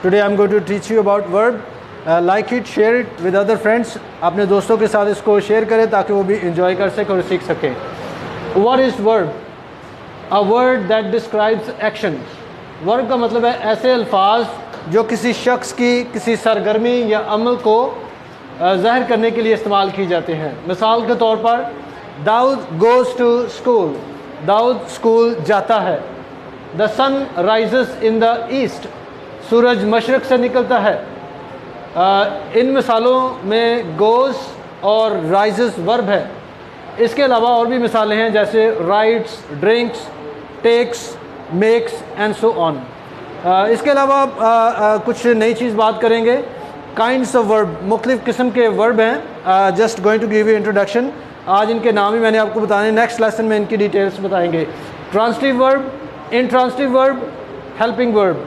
Today I'm going to teach you about verb. Like it, share it with other friends. अपने दोस्तों के साथ इसको शेयर करें ताकि वो भी enjoy कर सकें और सीख सकें. What is verb? A word that describes action. Verb का मतलब है ऐसे अल्फाज जो किसी शख्स की किसी सरगर्मी या अमल को ज़ाहिर करने के लिए इस्तेमाल की जाते हैं. मिसाल के तौर पर Dawood goes to school. Dawood school जाता है. The sun rises in the east. सूरज मशरक़ से निकलता है. इन मिसालों में goes और rises वर्ब है. इसके अलावा और भी मिसालें हैं जैसे writes, drinks, takes, makes and so on. इसके अलावा कुछ नई चीज़ बात करेंगे. काइंड्स ऑफ वर्ब, मुख्तलिफ़ किस्म के वर्ब हैं. Just going to give you introduction. आज इनके नाम ही मैंने आपको बताने, नेक्स्ट लेसन में इनकी डिटेल्स बताएंगे. Transitive verb, intransitive verb, helping verb.